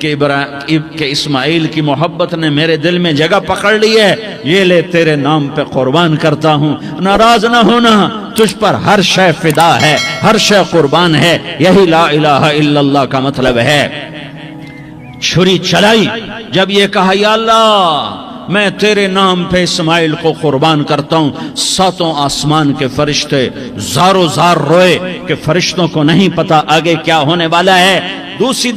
کہ اسماعیل کی محبت نے میرے دل میں جگہ پکڑ لی ہے؟ یہ لے تیرے نام پہ قربان کرتا ہوں، ناراض نہ ہونا، تجھ پر ہر شے فدا ہے، ہر شے قربان ہے۔ یہی لا الہ الا اللہ کا مطلب ہے۔ چھری چلائی، جب یہ کہا یا اللہ میں تیرے نام پہ اسماعیل کو قربان کرتا ہوں، ساتوں آسمان کے فرشتے زارو زار روئے کہ فرشتوں کو نہیں پتا آگے کیا ہونے والا ہے۔ دوسری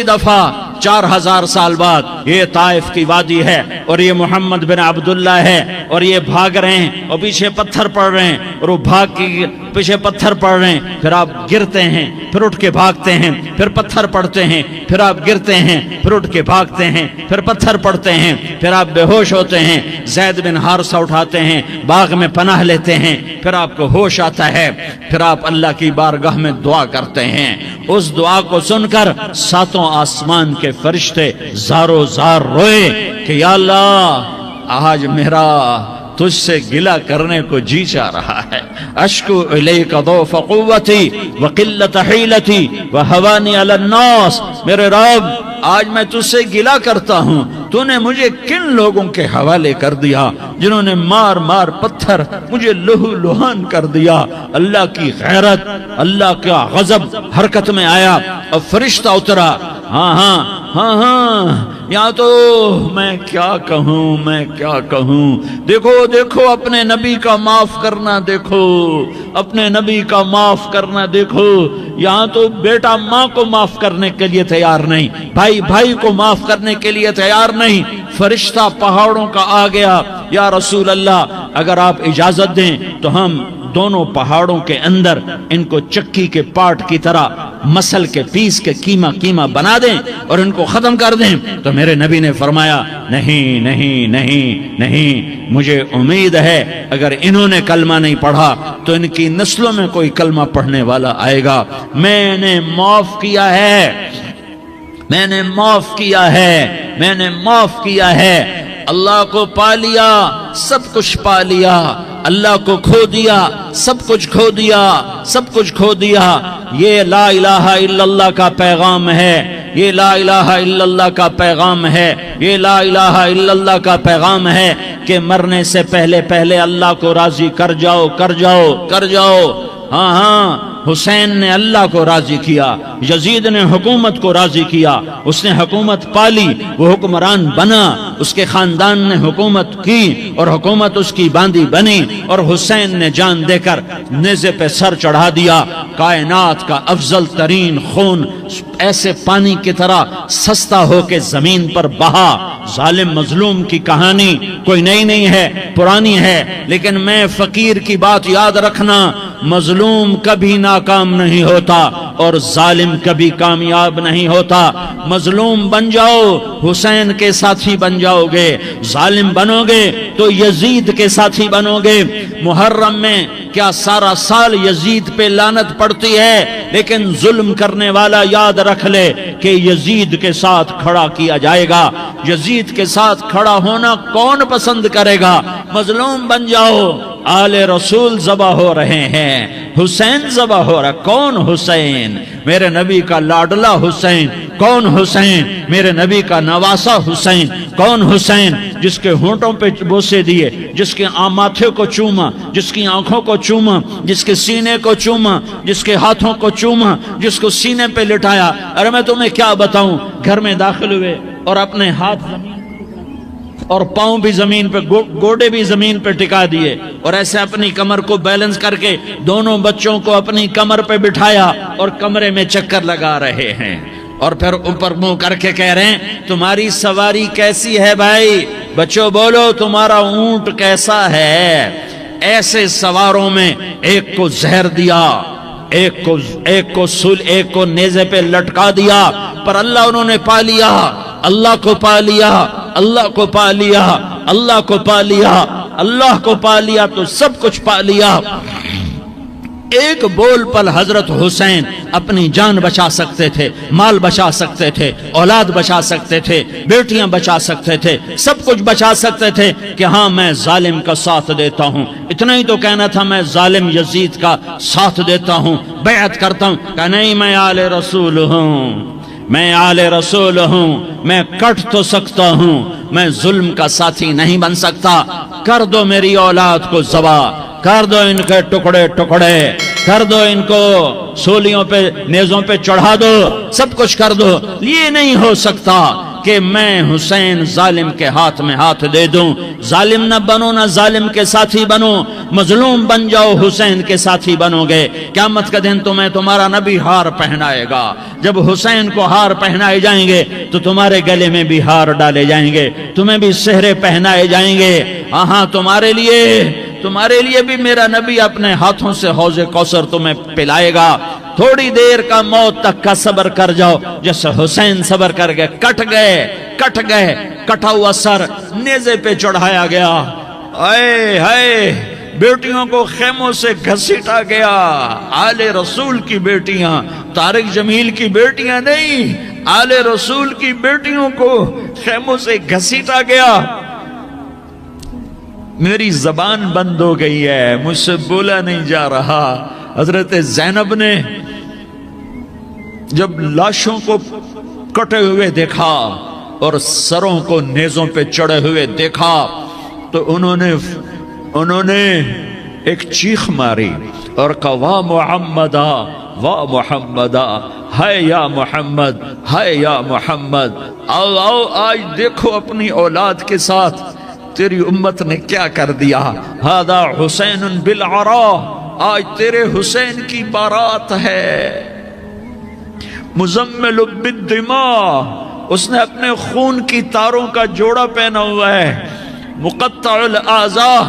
دفعہ 4000 سال بعد یہ طائف کی وادی ہے اور یہ محمد بن عبداللہ ہے اور یہ بھاگ رہے ہیں اور پیچھے پتھر پڑ رہے ہیں اور وہ بھاگ کے پیچھے پتھر پڑ رہے ہیں، پھر آپ گرتے ہیں، پھر اٹھ کے بھاگتے ہیں، پھر پتھر پڑتے ہیں، پھر آپ گرتے ہیں، پھر اٹھ کے بھاگتے ہیں، پھر پتھر پڑتے ہیں، پھر آپ بے ہوش ہوتے ہیں، زید بن حارثہ اٹھاتے ہیں، باغ میں پناہ لیتے ہیں، پھر آپ کو ہوش آتا ہے، پھر آپ اللہ کی بارگاہ میں دعا کرتے ہیں۔ اس دعا کو سن کر ساتوں آسمان کے فرشتے زارو زار روئے کہ یا اللہ آج میرا تجھ سے گلہ کرنے کو جی چاہ رہا ہے۔ اشکو الیک ضعف قوتی وقلت حیلتی وہوانی علی الناس، میرے رب آج میں تجھ سے گلہ کرتا ہوں، تو نے مجھے کن لوگوں کے حوالے کر دیا جنہوں نے مار مار پتھر مجھے لہو لہان کر دیا۔ اللہ کی غیرت، اللہ کا غضب حرکت میں آیا اور فرشتہ اترا۔ ہاں یہاں تو میں کیا کہوں، دیکھو اپنے نبی کا معاف کرنا، دیکھو اپنے نبی کا معاف کرنا، دیکھو یہاں تو بیٹا ماں کو معاف کرنے کے لیے تیار نہیں، بھائی کو معاف کرنے کے لیے تیار نہیں۔ فرشتہ پہاڑوں کا آ گیا، یا رسول اللہ اگر آپ اجازت دیں تو ہم دونوں پہاڑوں کے اندر ان کو چکی کے پاٹ کی طرح مسل کے پیس کے کیما بنا دیں اور ان کو ختم کر دیں۔ تو میرے نبی نے فرمایا نہیں، مجھے امید ہے اگر انہوں نے کلمہ نہیں پڑھا تو ان کی نسلوں میں کوئی کلمہ پڑھنے والا آئے گا۔ میں نے معاف کیا ہے، اللہ کو پا لیا، سب کچھ پا لیا، اللہ کو کھو دیا، سب کچھ کھو دیا۔ یہ لا الہ الا اللہ کا پیغام ہے، یہ لا الہ الا اللہ کا پیغام ہے، یہ لا الہ الا اللہ کا پیغام ہے کہ مرنے سے پہلے اللہ کو راضی کر جاؤ۔ ہاں حسین نے اللہ کو راضی کیا، یزید نے حکومت کو راضی کیا، اس نے حکومت پالی، وہ حکمران بنا، اس کے خاندان نے حکومت کی اور حکومت اس کی باندھی بنی، اور حسین نے جان دے کر نیزے پہ سر چڑھا دیا۔ کائنات کا افضل ترین خون ایسے پانی کی طرح سستا ہو کے زمین پر بہا۔ ظالم مظلوم کی کہانی کوئی نئی نہیں ہے، پرانی ہے، لیکن میں فقیر کی بات یاد رکھنا، مظلوم کبھی ناکام نہیں ہوتا اور ظالم کبھی کامیاب نہیں ہوتا۔ مظلوم بن جاؤ حسین کے ساتھی بن جاؤ گے، ظالم بنو گے تو یزید کے ساتھی بنو گے۔ محرم میں کیا سارا سال یزید پہ لعنت پڑتی ہے، لیکن ظلم کرنے والا یاد رکھ لے کہ یزید کے ساتھ کھڑا کیا جائے گا۔ یزید کے ساتھ کھڑا ہونا کون پسند کرے گا؟ مظلوم بن جاؤ۔ آل رسول ذبح ہو رہے ہیں، حسین ذبح ہو رہا۔ کون حسین؟ میرے نبی کا لاڈلا حسین۔ کون حسین؟ میرے نبی کا نواسا حسین۔ کون حسین؟ جس کے ہونٹوں پہ بوسے دیے، جس کے ماتھے کو چوما، جس کی آنکھوں کو چوما، جس کے سینے کو چوما، جس کے ہاتھوں کو چوما، جس کو سینے پہ لٹایا۔ ارے میں تمہیں کیا بتاؤں، گھر میں داخل ہوئے اور اپنے ہاتھ زمین اور پاؤں بھی زمین پہ، گوڑے بھی زمین پہ ٹکا دیے، اور ایسے اپنی کمر کو بیلنس کر کے دونوں بچوں کو اپنی کمر پہ بٹھایا اور کمرے میں چکر لگا رہے ہیں، اور پھر اوپر منہ کر کے کہہ رہے ہیں تمہاری سواری کیسی ہے بھائی؟ بچوں بولو تمہارا اونٹ کیسا ہے؟ ایسے سواروں میں ایک کو زہر دیا، ایک کو نیزے پہ لٹکا دیا، پر انہوں نے پا لیا، اللہ کو پا لیا، اللہ کو پا لیا، اللہ کو پا لیا، اللہ کو پا لیا تو سب کچھ پا لیا۔ ایک بول پر حضرت حسین اپنی جان بچا سکتے تھے، مال بچا سکتے تھے، اولاد بچا سکتے تھے، بیٹیاں بچا سکتے تھے، سب کچھ بچا سکتے تھے کہ ہاں میں ظالم کا ساتھ دیتا ہوں۔ اتنا ہی تو کہنا تھا میں ظالم یزید کا ساتھ دیتا ہوں، بیعت کرتا ہوں، کہ نہیں میں آل رسول ہوں، میں آل رسول ہوں، میں کٹ تو سکتا ہوں، میں ظلم کا ساتھی نہیں بن سکتا۔ کر دو میری اولاد کو ذبح، کر دو ان کے ٹکڑے ٹکڑے، کر دو ان کو سولیوں پہ نیزوں پہ چڑھا دو، سب کچھ کر دو۔ یہ نہیں ہو سکتا کہ میں حسین ظالم کے ہاتھ میں ہاتھ دے دوں۔ ظالم نہ بنو، نہ ظالم کے ساتھی بنو، مظلوم بن جاؤ، حسین کے ساتھی بنو گے۔ قیامت کا دن تمہیں تمہارا نبی ہار پہنائے گا۔ جب حسین کو ہار پہنائے جائیں گے تو تمہارے گلے میں بھی ہار ڈالے جائیں گے، تمہیں بھی سہرے پہنائے جائیں گے۔ ہاں تمہارے لیے بھی میرا نبی اپنے ہاتھوں سے حوض کوثر تمہیں پلائے گا۔ تھوڑی دیر کا موت تک کا صبر کر جاؤ، جیسے حسین صبر کر گئے، کٹ گئے، کٹا ہوا سر نیزے پہ چڑھایا گیا۔ اے ہائے، بیٹیوں کو خیموں سے گھسیٹا گیا۔ آل رسول کی بیٹیاں، طارق جمیل کی بیٹیاں نہیں، آل رسول کی بیٹیوں کو خیموں سے گھسیٹا گیا۔ میری زبان بند ہو گئی ہے، مجھ سے بولا نہیں جا رہا۔ حضرت زینب نے جب لاشوں کو کٹے ہوئے دیکھا اور سروں کو نیزوں پہ چڑھے ہوئے دیکھا تو انہوں نے ایک چیخ ماری اور کہا واہ محمدہ، واہ محمدہ، ہائے یا محمد، ہائے یا محمد۔ آؤ آج دیکھو اپنی اولاد کے ساتھ تیری امت نے کیا کر دیا۔ ہذا حسین بالعراء، آج تیرے حسین کی بارات ہے۔ مزمل بالدماء، اس نے اپنے خون کی تاروں کا جوڑا پہنا ہوا ہے۔ مقطع الاعضاء،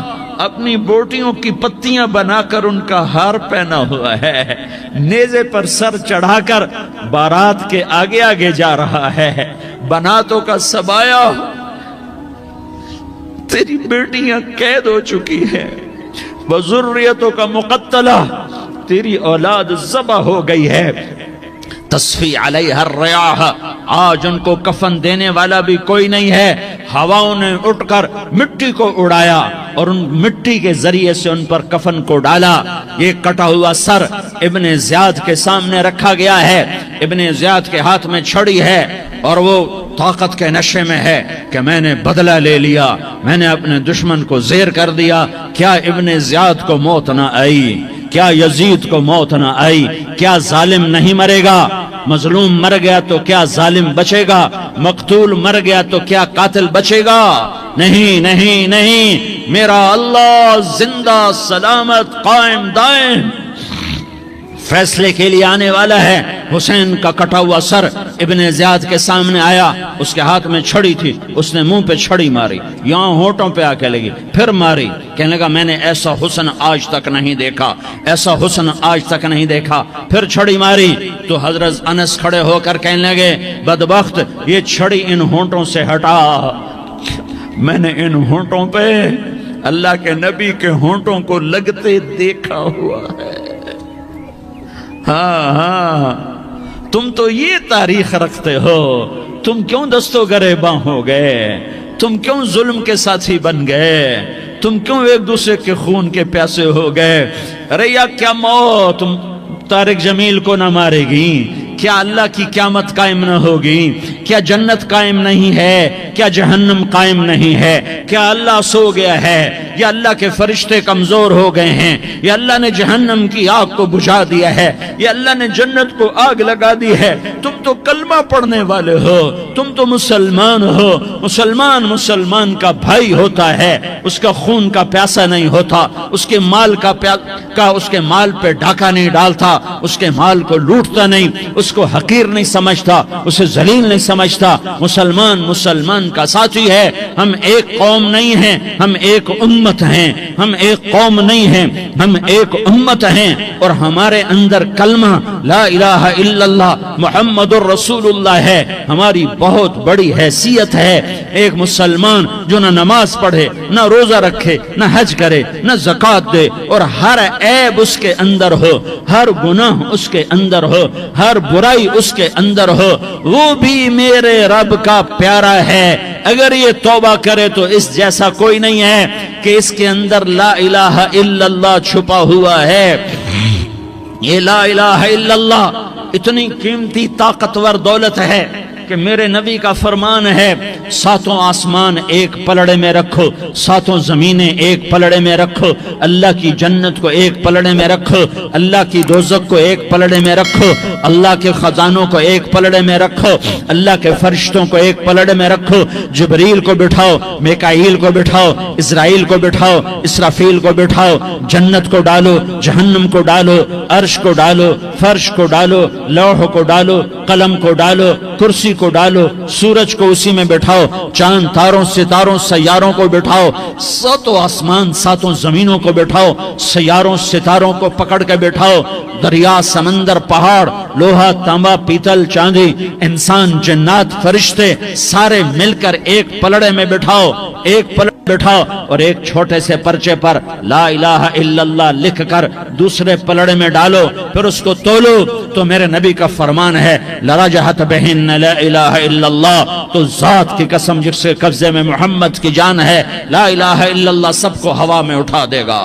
اپنی بوٹیوں کی پتیاں بنا کر ان کا ہار پہنا ہوا ہے۔ نیزے پر سر چڑھا کر بارات کے آگے آگے جا رہا ہے۔ بناتوں کا سبایا، تیری بیٹیاں قید ہو چکی ہیں، وذریتوں کا مقتلہ، تیری اولاد ذبح ہو گئی ہے۔ تصفی علیہ الریاح، آج ان کو کفن دینے والا بھی کوئی نہیں ہے۔ ہواؤں نے اٹھ کر مٹی کو اڑایا اور ان مٹی کے ذریعے سے ان پر کفن کو ڈالا۔ یہ کٹا ہوا سر ابن زیاد کے سامنے رکھا گیا ہے۔ ابن زیاد کے ہاتھ میں چھڑی ہے اور وہ طاقت کے نشے میں ہے کہ میں نے بدلہ لے لیا، میں نے اپنے دشمن کو زیر کر دیا۔ کیا ابن زیاد کو موت نہ آئی؟ کیا یزید کو موت نہ آئی؟ کیا ظالم نہیں مرے گا؟ مظلوم مر گیا تو کیا ظالم بچے گا؟ مقتول مر گیا تو کیا قاتل بچے گا؟ نہیں نہیں نہیں، میرا اللہ زندہ سلامت قائم دائم فیصلے کے لیے آنے والا ہے۔ حسین کا کٹا ہوا سر ابن زیاد کے سامنے آیا، اس کے ہاتھ میں چھڑی تھی، اس نے منہ پہ چھڑی ماری، یہاں ہونٹوں پہ آ کے لگی، پھر ماری، کہنے لگا میں نے ایسا حسن آج تک نہیں دیکھا، ایسا حسن آج تک نہیں دیکھا، پھر چھڑی ماری تو حضرت انس کھڑے ہو کر کہنے لگے بدبخت، یہ چھڑی ان ہونٹوں سے ہٹا۔ میں نے ان ہونٹوں پہ اللہ کے نبی کے ہونٹوں کو لگتے دیکھا ہوا ہے۔ ہاں تم تو یہ تاریخ رکھتے ہو، تم کیوں دستو گریباں ہو گئے؟ تم کیوں ظلم کے ساتھی بن گئے؟ تم کیوں ایک دوسرے کے خون کے پیاسے ہو گئے؟ ارے یا کیا موت طارق جمیل کو نہ مارے گی؟ کیا اللہ کی قیامت قائم نہ ہوگی؟ کیا جنت قائم نہیں ہے؟ کیا جہنم قائم نہیں ہے؟ کیا اللہ سو گیا ہے؟ یا اللہ کے فرشتے کمزور ہو گئے ہیں؟ یا اللہ نے جہنم کی آگ کو بجھا دیا ہے؟ یا اللہ نے جنت کو آگ لگا دی ہے؟ تم تو کلمہ پڑھنے والے ہو، تم تو مسلمان ہو۔ مسلمان کا بھائی ہوتا ہے، اس کا خون کا پیاسا نہیں ہوتا، اس کے مال اس کے مال پہ ڈاکہ نہیں ڈالتا، اس کے مال کو لوٹتا نہیں، اس کو حقیر نہیں سمجھتا، اسے ذلیل نہیں سمجھتا۔ سمجھتا. مسلمان مسلمان کا ساتھی ہے. ہم ایک قوم نہیں ہیں, ہم ایک امت ہیں. ہم ایک قوم نہیں ہیں, ہم ایک امت ہیں. اور ہمارے اندر کلمہ لا الہ الا اللہ محمد الرسول اللہ ہے. ہماری بہت بڑی حیثیت ہے. ایک مسلمان جو نہ نماز پڑھے, نہ روزہ رکھے, نہ حج کرے, نہ زکوٰۃ دے, اور ہر عیب اس کے اندر ہو, ہر گناہ اس کے اندر ہو, ہر برائی اس کے اندر ہو, وہ بھی میرے رب کا پیارا ہے. اگر یہ توبہ کرے تو اس جیسا کوئی نہیں ہے کہ اس کے اندر لا الہ الا اللہ چھپا ہوا ہے. یہ لا الہ الا اللہ اتنی قیمتی طاقتور دولت ہے کہ میرے نبی کا فرمان ہے, ساتوں آسمان ایک پلڑے میں رکھو, ساتوں زمینیں ایک پلڑے میں رکھو, اللہ کی جنت کو ایک پلڑے میں رکھو, اللہ کی دوزخ کو ایک پلڑے میں رکھو, اللہ کے خزانوں کو ایک پلڑے میں رکھو, اللہ کے فرشتوں کو ایک پلڑے میں رکھو. جبریل کو بٹھاؤ, میکائیل کو بٹھاؤ, اسرائیل کو بٹھاؤ, اسرافیل کو بٹھاؤ. جنت کو ڈالو, جہنم کو ڈالو, عرش کو ڈالو, فرش کو ڈالو, لوح کو ڈالو, قلم کو ڈالو, کرسی کو ڈالو, سورج کو اسی میں بٹھاؤ, چاند تاروں ستاروں سیاروں کو بٹھاؤ, ساتوں آسمان ساتوں زمینوں کو بٹھاؤ, سیاروں ستاروں کو پکڑ کے بٹھاؤ, دریا سمندر پہاڑ لوہا تانبا پیتل چاندی انسان جنات فرشتے سارے مل کر ایک پلڑے میں بٹھاؤ, ایک پلڑے بٹھاؤ, اور ایک چھوٹے سے پرچے پر لا الہ الا اللہ لکھ کر دوسرے پلڑے میں ڈالو, پھر اس کو تولو. تو میرے نبی کا فرمان ہے لرجحت بہن لا الہ الا اللہ, تو ذات کی قسم جس کے قبضے میں محمد کی جان ہے, لا الہ الا اللہ سب کو ہوا میں اٹھا دے گا.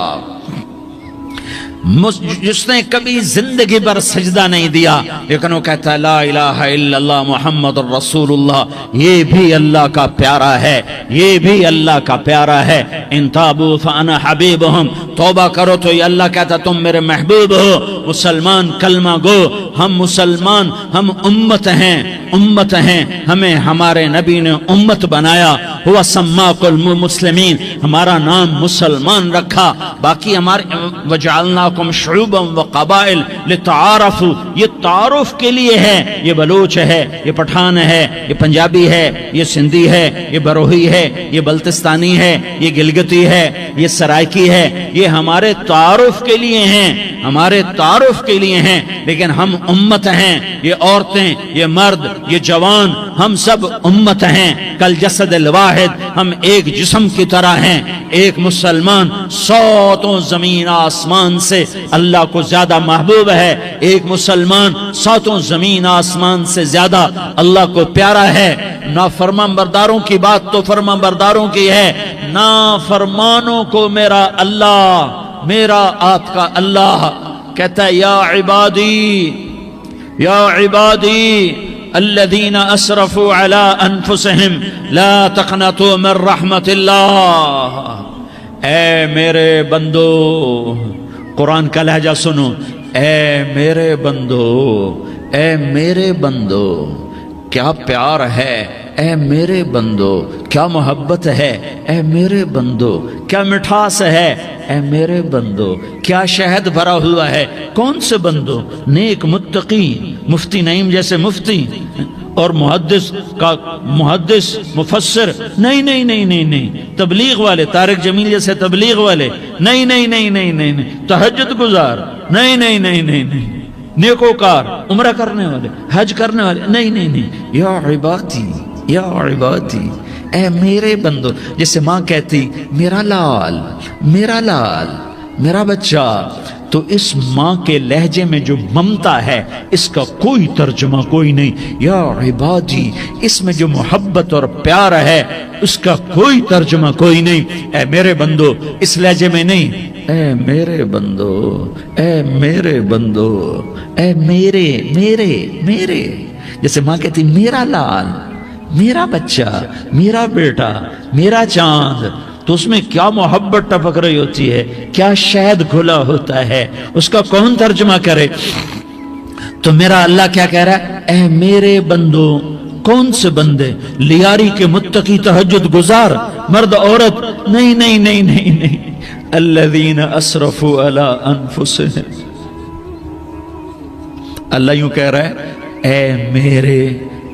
جس نے کبھی زندگی پر سجدہ نہیں دیا لیکن وہ کہتا ہے لا الہ الا اللہ محمد الرسول اللہ, یہ بھی اللہ کا پیارا ہے, یہ بھی اللہ کا پیارا ہے. ان تابوا فانا حبیبہم, توبہ کرو تو یہ اللہ کہتا تم میرے محبوب ہو. مسلمان کلمہ گو, ہم مسلمان, ہم امت ہیں, امت ہیں, ہمیں ہمارے نبی نے امت بنایا. ہوا سماکم المسلمین, ہمارا نام مسلمان رکھا. باقی ہمارے وجعلناکم شعوبا وقبائل لتعارفوا, یہ تعارف کے لیے ہے. یہ بلوچ ہے, یہ پٹھان ہے, یہ پنجابی ہے, یہ سندھی ہے, یہ بروہی ہے, یہ بلتستانی ہے, یہ گلگتی ہے, یہ سرائکی ہے. یہ ہمارے تعارف کے لیے ہیں, ہمارے تعارف کے لیے ہیں. لیکن ہم امت ہیں, یہ عورتیں, یہ مرد, یہ جوان, ہم سب امت ہیں. کل جسد الواحد, ہم ایک جسم کی طرح ہیں. ایک مسلمان ساتوں زمین آسمان سے اللہ کو زیادہ محبوب ہے. ایک مسلمان ساتوں زمین آسمان سے زیادہ اللہ کو پیارا ہے. نافرمان برداروں کی بات تو فرمان برداروں کی ہے, نافرمانوں کو میرا اللہ, میرا آپ کا اللہ کہتا ہے یا عبادی, یا عبادی الذین اسرفوا علی انفسہم لا تقنطوا من رحمت اللہ. اے میرے بندو, قرآن کا لہجہ سنو, اے میرے بندو, اے میرے بندو, کیا پیار ہے, اے میرے بندو, کیا محبت ہے, اے میرے بندو, کیا مٹھاس ہے, اے میرے بندو, کیا شہد بھرا ہوا ہے. کون سے بندو؟ نیک متقی, مفتی نعیم جیسے مفتی اور محدث کا محدث مفسر, نہیں نہیں نہیں نہیں نہیں. تبلیغ والے, طارق جمیل جیسے تبلیغ والے, نہیں نہیں نہیں نہیں نہیں. تہجد گزار, نہیں نہیں نہیں نہیں نہیں. نیکوکار, عمرہ کرنے والے, حج کرنے والے, نہیں نہیں نہیں. یا عبادی, یا عبادی, اے میرے بندو. جیسے ماں کہتی میرا لال, میرا لال, میرا بچہ, تو اس ماں کے لہجے میں جو ممتا ہے اس کا کوئی ترجمہ کوئی نہیں. یا عبادی, اس میں جو محبت اور پیار ہے اس کا کوئی ترجمہ کوئی نہیں. اے میرے بندو, اس لہجے میں نہیں, اے میرے بندو, اے میرے بندو, اے میرے میرے میرے. جیسے ماں کہتی میرا لال, میرا بچہ, میرا بیٹا, میرا چاند, تو اس میں کیا محبت ٹپک رہی ہوتی ہے, کیا شہد کھلا ہوتا ہے, اس کا کون ترجمہ کرے. تو میرا اللہ کیا کہہ رہا ہے, اے میرے بندو. کون سے بندے؟ لیاری کے متقی, تہجد گزار, مرد عورت, نہیں نہیں نہیں نہیں نہیں. الذین اسرفوا علی انفسہم. اللہ یوں کہہ رہا ہے, اے میرے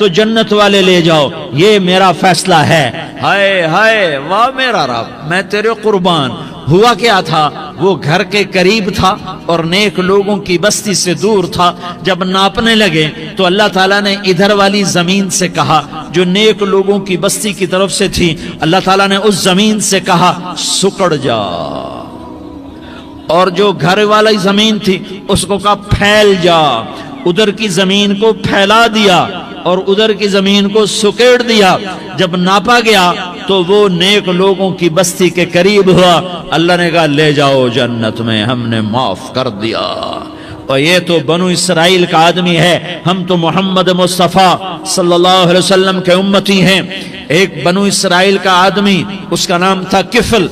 تو جنت والے لے جاؤ، یہ میرا فیصلہ ہے۔ ہائے ہائے واہ میرا رب، میں تیرے قربان۔ ہوا کیا تھا، وہ گھر کے قریب تھا اور نیک لوگوں کی بستی سے دور تھا۔ جب ناپنے لگے تو اللہ تعالیٰ نے ادھر والی زمین سے کہا جو نیک لوگوں کی بستی کی طرف سے تھی، اللہ تعالیٰ نے اس زمین سے کہا سکڑ جا، اور جو گھر والی زمین تھی اس کو کہا پھیل جا۔ ادھر کی زمین کو پھیلا دیا اور ادھر کی زمین کو سکیڑ دیا۔ جب ناپا گیا تو وہ نیک لوگوں کی بستی کے قریب ہوا۔ اللہ نے کہا لے جاؤ جنت میں، ہم نے معاف کر دیا۔ اور یہ تو بنو اسرائیل کا آدمی ہے، ہم تو محمد مصطفیٰ صلی اللہ علیہ وسلم کے امتی ہیں۔ ایک بنو اسرائیل کا آدمی، اس کا نام تھا کفل،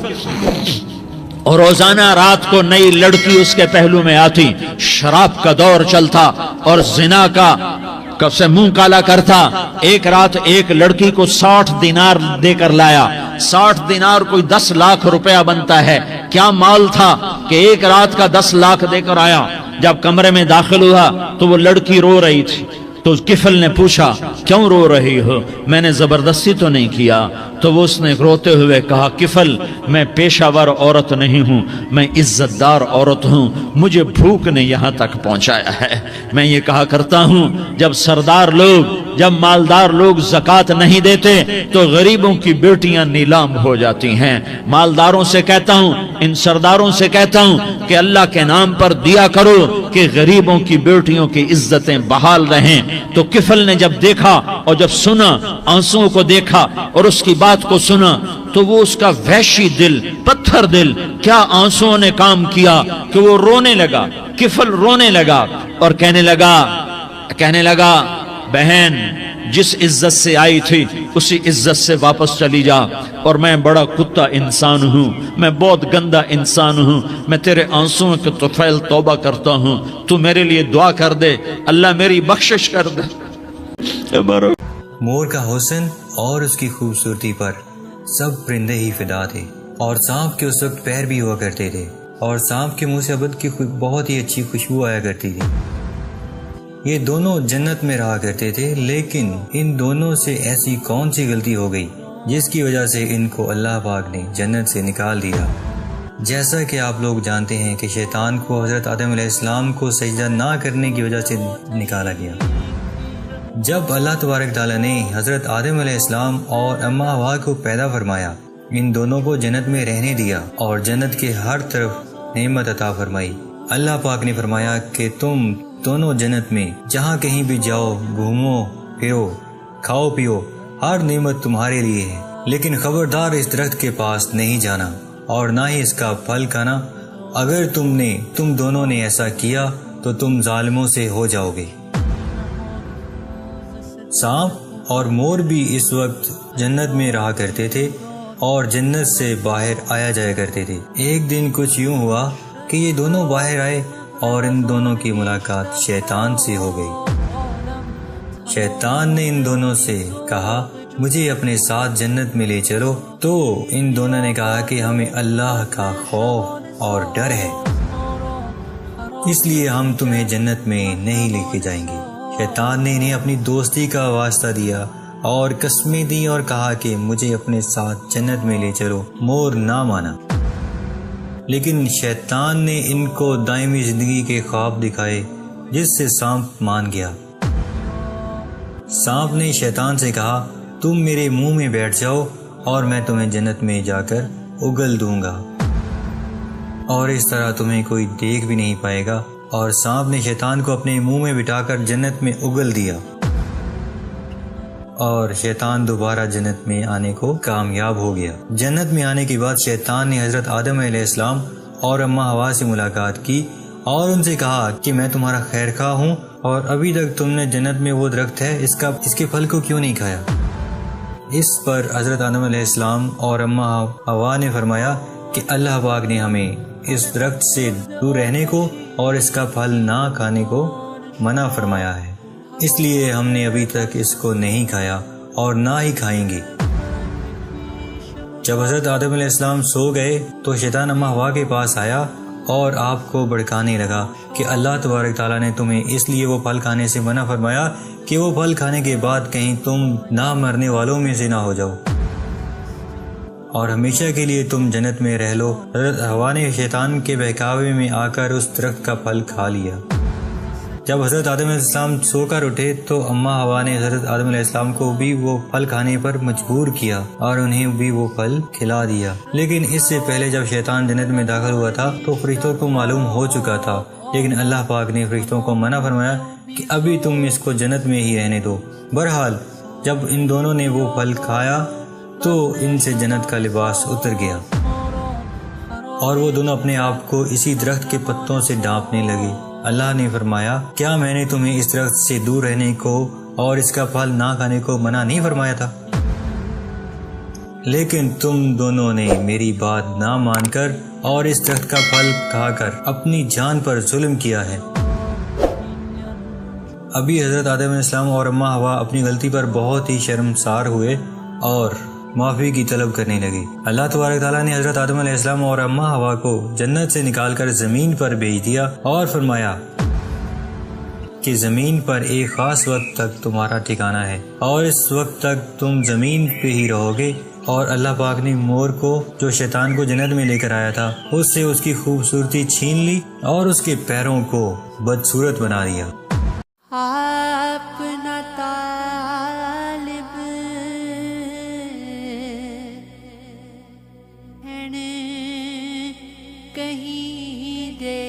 اور روزانہ رات کو نئی لڑکی اس کے پہلو میں آتی، شراب کا دور چلتا اور زنا کا سے منہ کالا کرتا۔ ایک رات ایک لڑکی کو 60 دینار دے کر لایا۔ 60 دینار کوئی 10 لاکھ روپیہ بنتا ہے۔ کیا مال تھا کہ ایک رات کا 10 لاکھ دے کر آیا۔ جب کمرے میں داخل ہوا تو وہ لڑکی رو رہی تھی، تو کفل نے پوچھا کیوں رو رہی ہو، میں نے زبردستی تو نہیں کیا۔ تو وہ اس نے روتے ہوئے کہا کفل میں پیشہ ور عورت نہیں ہوں، میں عزت دار عورت ہوں، مجھے بھوک نے یہاں تک پہنچایا ہے۔ میں یہ کہا کرتا ہوں جب سردار لوگ، جب مالدار لوگ زکوٰۃ نہیں دیتے تو غریبوں کی بیٹیاں نیلام ہو جاتی ہیں۔ مالداروں سے کہتا ہوں، ان سرداروں سے کہتا ہوں کہ اللہ کے نام پر دیا کرو کہ غریبوں کی بیٹیوں کی عزتیں بحال رہیں۔ تو کفل نے جب دیکھا اور جب سنا، آنسوؤں کو دیکھا اور اس کی بات کو سنا، تو وہ اس کا وحشی دل، پتھر دل، کیا آنسوؤں نے کام کیا کہ وہ رونے لگا۔ کفل رونے لگا اور کہنے لگا بہن جس عزت سے آئی تھی اسی عزت سے واپس چلی جا، اور میں بڑا کتا انسان ہوں، میں بہت گندا انسان ہوں، میں تیرے آنسوؤں کے طفیل توبہ کرتا ہوں، تو میرے لیے دعا کر دے، اللہ میری بخشش کر دے۔ مور کا حسن اور اس کی خوبصورتی پر سب پرندے ہی فدا تھے، اور سانپ کے اس وقت پیر بھی ہوا کرتے تھے، اور سانپ کے منہ سے ابد کی بہت ہی اچھی خوشبو آیا کرتی تھی۔ یہ دونوں جنت میں رہا کرتے تھے، لیکن ان دونوں سے ایسی کون سی غلطی ہو گئی جس کی وجہ سے ان کو اللہ پاک نے جنت سے نکال دیا۔ جیسا کہ آپ لوگ جانتے ہیں کہ شیطان کو حضرت آدم علیہ السلام کو سجدہ نہ کرنے کی وجہ سے نکالا گیا۔ جب اللہ تبارک تعالیٰ نے حضرت آدم علیہ السلام اور اماں حوا کو پیدا فرمایا، ان دونوں کو جنت میں رہنے دیا اور جنت کے ہر طرف نعمت عطا فرمائی۔ اللہ پاک نے فرمایا کہ تم دونوں جنت میں جہاں کہیں بھی جاؤ، گھومو پھرو، کھاؤ پیو، ہر نعمت تمہارے لیے ہے، لیکن خبردار اس درخت کے پاس نہیں جانا اور نہ ہی اس کا پھل کھانا۔ اگر تم دونوں نے ایسا کیا تو تم ظالموں سے ہو جاؤ گے۔ سانپ اور مور بھی اس وقت جنت میں رہا کرتے تھے اور جنت سے باہر آیا جایا کرتے تھے۔ ایک دن کچھ یوں ہوا کہ یہ دونوں باہر آئے اور ان دونوں کی ملاقات شیطان سے ہو گئی۔ شیطان نے ان دونوں سے کہا مجھے اپنے ساتھ جنت میں لے چلو، تو ان دونوں نے کہا کہ ہمیں اللہ کا خوف اور ڈر ہے، اس لیے ہم تمہیں جنت میں نہیں لے کے جائیں گے۔ شیطان نے انہیں اپنی دوستی کا واسطہ دیا اور قسمیں دی اور کہا کہ مجھے اپنے ساتھ جنت میں لے چلو۔ مور نہ مانا، لیکن شیطان نے ان کو دائمی زندگی کے خواب دکھائے جس سے سانپ مان گیا۔ سانپ نے شیطان سے کہا تم میرے منہ میں بیٹھ جاؤ اور میں تمہیں جنت میں جا کر اگل دوں گا، اور اس طرح تمہیں کوئی دیکھ بھی نہیں پائے گا۔ اور سانپ نے شیطان کو اپنے منہ میں بٹھا کر جنت میں اگل دیا، اور شیطان دوبارہ جنت میں آنے کو کامیاب ہو گیا۔ جنت میں آنے کے بعد شیطان نے حضرت آدم علیہ السلام اور اماں حوا سے ملاقات کی اور ان سے کہا کہ میں تمہارا خیر خواہ ہوں، اور ابھی تک تم نے جنت میں وہ درخت ہے اس کے پھل کو کیوں نہیں کھایا؟ اس پر حضرت آدم علیہ السلام اور اماں حوا نے فرمایا کہ اللہ پاک نے ہمیں اس درخت سے دور رہنے کو اور اس کا پھل نہ کھانے کو منع فرمایا ہے، اس لیے ہم نے ابھی تک اس کو نہیں کھایا اور نہ ہی کھائیں گے۔ جب حضرت آدم علیہ السلام سو گئے تو شیطان اماں حوا کے پاس آیا اور آپ کو بھڑکانے لگا کہ اللہ تبارک تعالیٰ نے تمہیں اس لیے وہ پھل کھانے سے منع فرمایا کہ وہ پھل کھانے کے بعد کہیں تم نہ مرنے والوں میں سے نہ ہو جاؤ اور ہمیشہ کے لیے تم جنت میں رہ لو۔ حضرت حوا نے شیطان کے بہکاوے میں آ کر اس درخت کا پھل کھا لیا۔ جب حضرت آدم علیہ السلام سو کر اٹھے تو اماں حوا نے حضرت آدم علیہ السلام کو بھی وہ پھل کھانے پر مجبور کیا اور انہیں بھی وہ پھل کھلا دیا، لیکن اس سے پہلے جب شیطان جنت میں داخل ہوا تھا تو فرشتوں کو معلوم ہو چکا تھا، لیکن اللہ پاک نے فرشتوں کو منع فرمایا کہ ابھی تم اس کو جنت میں ہی رہنے دو۔ بہرحال جب ان دونوں نے وہ پھل کھایا تو ان سے جنت کا لباس اتر گیا اور وہ دونوں اپنے آپ کو اسی درخت کے پتوں سے ڈانپنے لگے۔ اللہ نے فرمایا کیا میں نے تمہیں اس درخت سے دور رہنے کو اور اس کا پھل نہ کھانے کو منع نہیں فرمایا تھا؟ لیکن تم دونوں نے میری بات نہ مان کر اور اس درخت کا پھل کھا کر اپنی جان پر ظلم کیا ہے۔ ابھی حضرت آدم علیہ السلام اور اماں حوا اپنی غلطی پر بہت ہی شرمسار ہوئے اور معافی کی طلب کرنے لگے۔ اللہ تبارک تعالیٰ نے حضرت آدم علیہ السلام اور اماں حوا کو جنت سے نکال کر زمین پر بھیج دیا اور فرمایا کہ زمین پر ایک خاص وقت تک تمہارا ٹھکانہ ہے اور اس وقت تک تم زمین پہ ہی رہو گے۔ اور اللہ پاک نے مور کو جو شیطان کو جنت میں لے کر آیا تھا اس سے اس کی خوبصورتی چھین لی اور اس کے پیروں کو بدصورت بنا دیا۔ اپنا طالب کہیں دے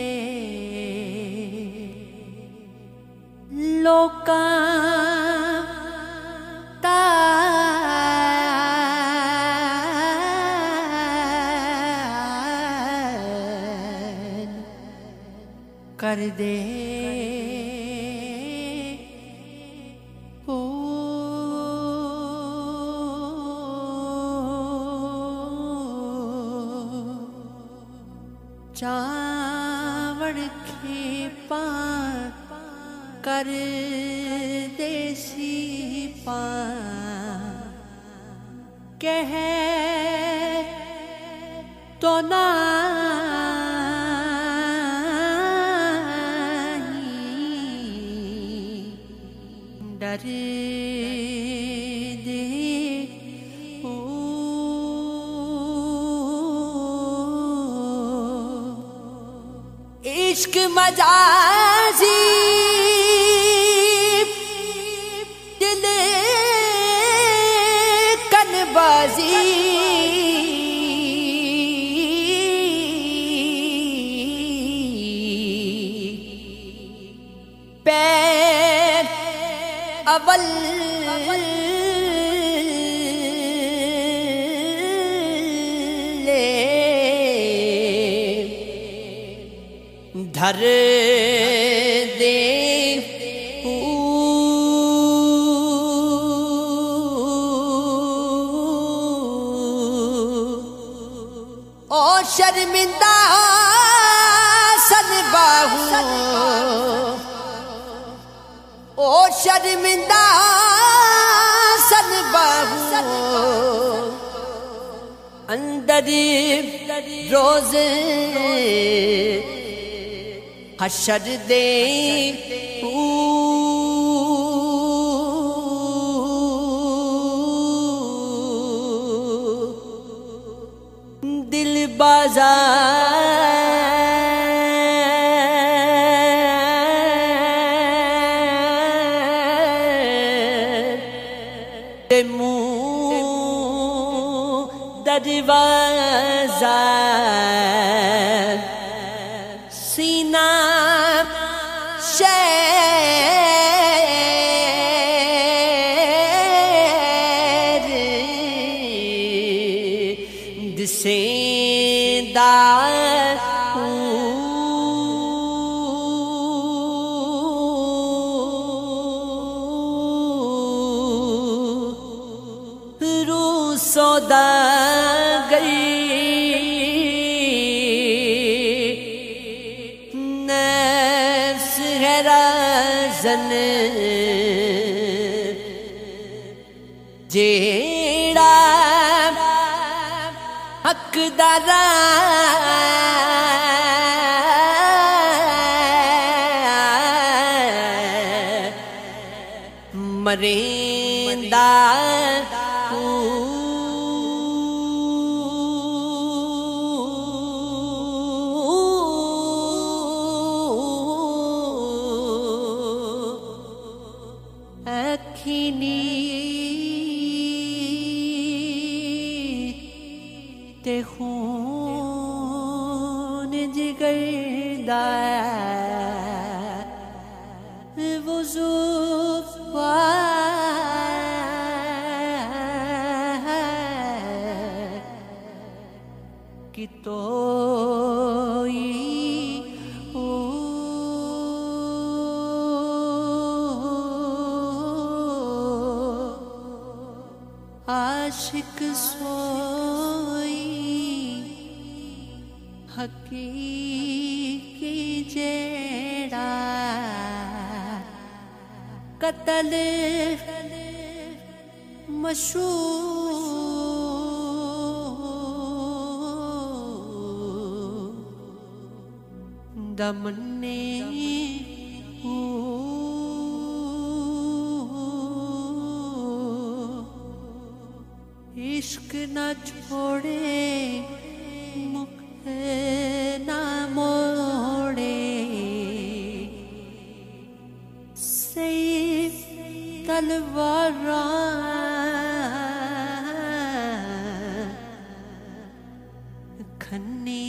لوکاں کر دے چاوڑ کھیپا کر دیسی پا کہہ تو ڈر دے عشق مجازی دل کن بازی پیر اول دھر دے او شرمندہ سن باہو او شرمندہ سن باہو اندر روز حشر دے دل بازار منہ دروازہ سینہ سوداگر نفس ہے رازن جیڑا حق دار مریندا اکھینی تے خون جگر دا کہ توئی عاشق سوئی حقیقی جیڑا قتل مشہور دمنے عشق نہ چھوڑے مکھے نہ موڑے سیف تلواراں کھنی